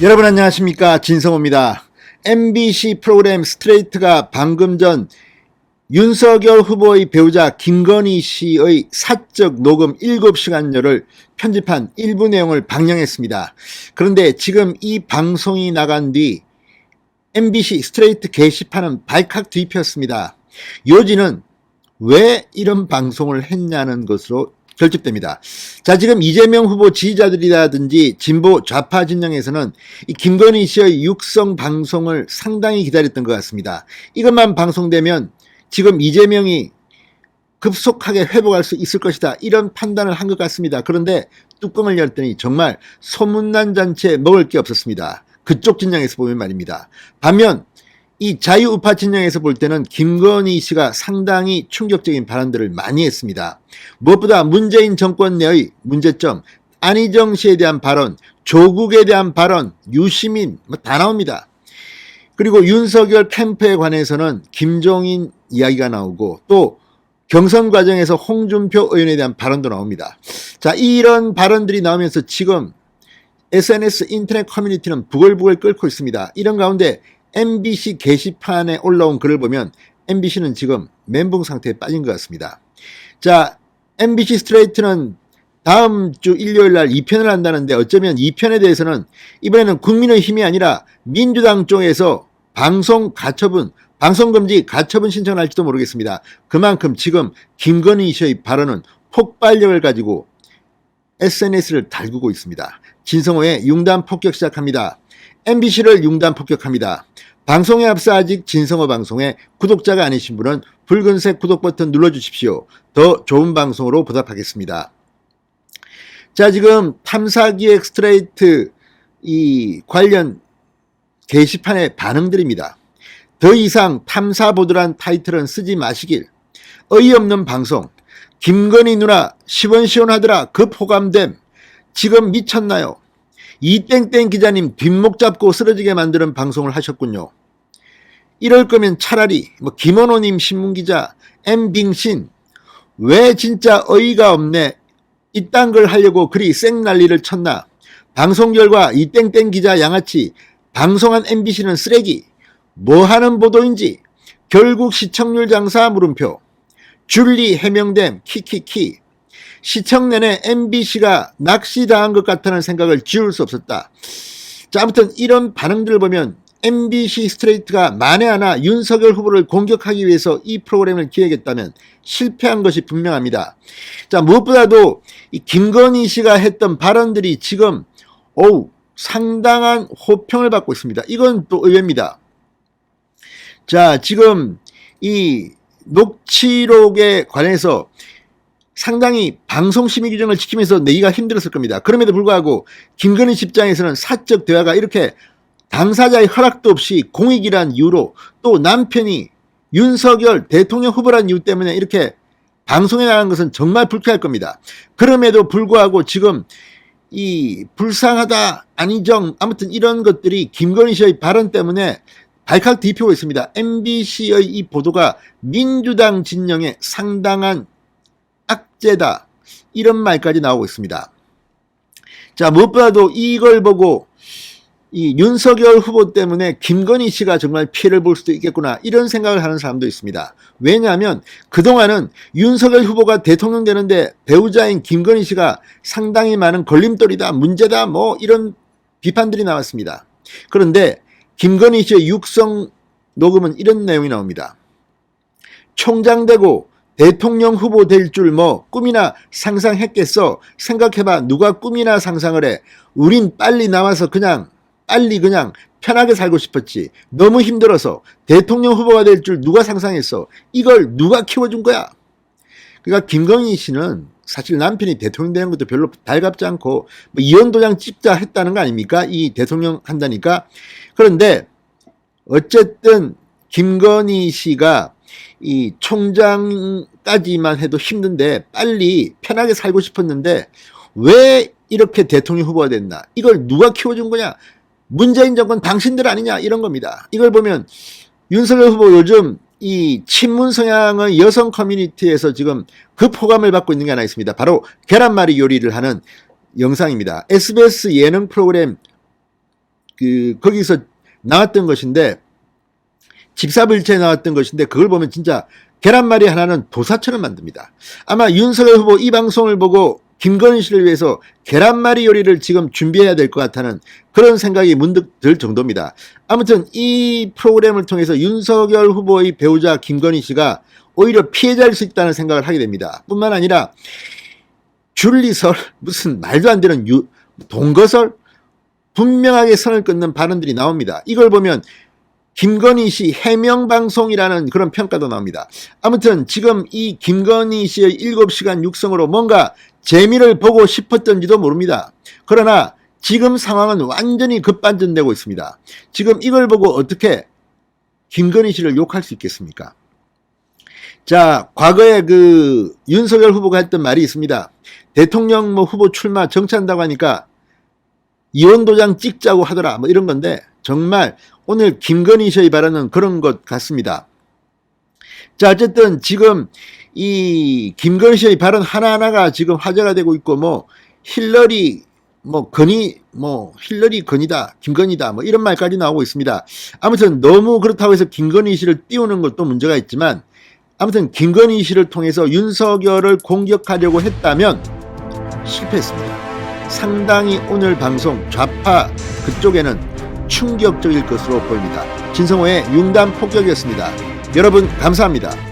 여러분 안녕하십니까, 진성호입니다. MBC 프로그램 스트레이트가 방금 전 윤석열 후보의 배우자 김건희 씨의 사적 녹음 7시간여를 편집한 일부 내용을 방영했습니다. 그런데 지금 이 방송이 나간 뒤 MBC 스트레이트 게시판은 발칵 뒤집혔습니다. 요지는 왜 이런 방송을 했냐는 것으로 결집됩니다. 자, 지금 이재명 후보 지지자들이라든지 진보 좌파 진영에서는 이 김건희 씨의 육성 방송을 상당히 기다렸던 것 같습니다. 이것만 방송되면 지금 이재명이 급속하게 회복할 수 있을 것이다, 이런 판단을 한 것 같습니다. 그런데 뚜껑을 열더니 정말 소문난 잔치에 먹을 게 없었습니다. 그쪽 진영에서 보면 말입니다. 반면 이 자유우파 진영에서 볼 때는 김건희 씨가 상당히 충격적인 발언들을 많이 했습니다. 무엇보다 문재인 정권 내의 문제점, 안희정 씨에 대한 발언, 조국에 대한 발언, 유시민 다 나옵니다. 그리고 윤석열 캠프에 관해서는 김종인 이야기가 나오고 또 경선 과정에서 홍준표 의원에 대한 발언도 나옵니다. 자, 이런 발언들이 나오면서 지금 SNS 인터넷 커뮤니티는 부글부글 끓고 있습니다. 이런 가운데 MBC 게시판에 올라온 글을 보면 MBC는 지금 멘붕 상태에 빠진 것 같습니다. 자, MBC 스트레이트는 다음 주 일요일 날 2편을 한다는데 어쩌면 2편에 대해서는 이번에는 국민의힘이 아니라 민주당 쪽에서 방송 금지 가처분 신청을 할지도 모르겠습니다. 그만큼 지금 김건희 씨의 발언은 폭발력을 가지고 SNS를 달구고 있습니다. 진성호의 융단 폭격 시작합니다. MBC를 융단 폭격합니다. 방송에 앞서 아직 진성호 방송에 구독자가 아니신 분은 붉은색 구독 버튼 눌러주십시오. 더 좋은 방송으로 보답하겠습니다. 자, 지금 탐사기획 스트레이트 이 관련 게시판의 반응들입니다. 더 이상 탐사보도란 타이틀은 쓰지 마시길. 어이없는 방송. 김건희 누나 시원시원하더라. 급 호감됨. 지금 미쳤나요? 이땡땡 기자님 뒷목 잡고 쓰러지게 만드는 방송을 하셨군요. 이럴 거면 차라리 김원호님 신문기자, M빙신 왜 진짜 어이가 없네, 이딴 걸 하려고 그리 쌩난리를 쳤나. 방송 결과 이땡땡 기자 양아치, 방송한 MBC는 쓰레기, 뭐하는 보도인지, 결국 시청률 장사 물음표, 줄리 해명됨 키키키, 시청 내내 MBC가 낚시당한 것 같다는 생각을 지울 수 없었다. 자, 아무튼 이런 반응들을 보면 MBC 스트레이트가 만에 하나 윤석열 후보를 공격하기 위해서 이 프로그램을 기획했다면 실패한 것이 분명합니다. 자, 무엇보다도 이 김건희 씨가 했던 발언들이 지금 상당한 호평을 받고 있습니다. 이건 또 의외입니다. 자, 지금 이 녹취록에 관해서 상당히 방송심의 규정을 지키면서 내기가 힘들었을 겁니다. 그럼에도 불구하고 김건희 씨 입장에서는 사적 대화가 이렇게 당사자의 허락도 없이 공익이란 이유로 또 남편이 윤석열 대통령 후보란 이유 때문에 이렇게 방송에 나간 것은 정말 불쾌할 겁니다. 그럼에도 불구하고 지금 이 불쌍하다, 안희정, 아무튼 이런 것들이 김건희 씨의 발언 때문에 발칵 뒤집히고 있습니다. MBC의 이 보도가 민주당 진영에 상당한 악재다, 이런 말까지 나오고 있습니다. 자, 무엇보다도 이걸 보고 이 윤석열 후보 때문에 김건희 씨가 정말 피해를 볼 수도 있겠구나, 이런 생각을 하는 사람도 있습니다. 왜냐하면 그동안은 윤석열 후보가 대통령 되는데 배우자인 김건희 씨가 상당히 많은 걸림돌이다, 문제다, 이런 비판들이 나왔습니다. 그런데 김건희 씨의 육성 녹음은 이런 내용이 나옵니다. 총장 되고 대통령 후보 될 줄 꿈이나 상상했겠어. 생각해봐, 누가 꿈이나 상상을 해. 우린 빨리 나와서 그냥 편하게 살고 싶었지. 너무 힘들어서 대통령 후보가 될 줄 누가 상상했어. 이걸 누가 키워준 거야. 그러니까 김건희 씨는 사실 남편이 대통령 되는 것도 별로 달갑지 않고 이혼도장 찍자 했다는 거 아닙니까? 이 대통령 한다니까. 그런데 어쨌든 김건희 씨가 이 총장까지만 해도 힘든데 빨리 편하게 살고 싶었는데 왜 이렇게 대통령 후보가 됐나? 이걸 누가 키워준 거냐? 문재인 정권 당신들 아니냐? 이런 겁니다. 이걸 보면 윤석열 후보 요즘 이 친문 성향의 여성 커뮤니티에서 지금 급호감을 받고 있는 게 하나 있습니다. 바로 계란말이 요리를 하는 영상입니다. SBS 예능 프로그램 거기서 나왔던 것인데, 집사불체에 나왔던 것인데, 그걸 보면 진짜 계란말이 하나는 도사처럼 만듭니다. 아마 윤석열 후보 이 방송을 보고 김건희 씨를 위해서 계란말이 요리를 지금 준비해야 될 것 같다는 그런 생각이 문득 들 정도입니다. 아무튼 이 프로그램을 통해서 윤석열 후보의 배우자 김건희 씨가 오히려 피해자일 수 있다는 생각을 하게 됩니다. 뿐만 아니라 줄리설, 무슨 말도 안 되는 동거설, 분명하게 선을 끊는 발언들이 나옵니다. 이걸 보면 김건희 씨 해명방송이라는 그런 평가도 나옵니다. 아무튼 지금 이 김건희 씨의 7시간 육성으로 뭔가 재미를 보고 싶었던지도 모릅니다. 그러나 지금 상황은 완전히 급반전되고 있습니다. 지금 이걸 보고 어떻게 김건희 씨를 욕할 수 있겠습니까? 자, 과거에 윤석열 후보가 했던 말이 있습니다. 대통령 후보 출마 정치한다고 하니까 이혼도장 찍자고 하더라, 이런 건데, 정말 오늘 김건희 씨의 발언은 그런 것 같습니다. 자, 어쨌든 지금 이 김건희 씨의 발언 하나하나가 지금 화제가 되고 있고, 힐러리 건이다, 김건희다, 이런 말까지 나오고 있습니다. 아무튼 너무 그렇다고 해서 김건희 씨를 띄우는 것도 문제가 있지만, 아무튼 김건희 씨를 통해서 윤석열을 공격하려고 했다면 실패했습니다. 상당히 오늘 방송 좌파 그쪽에는 충격적일 것으로 보입니다. 진성호의 융단 폭격이었습니다. 여러분 감사합니다.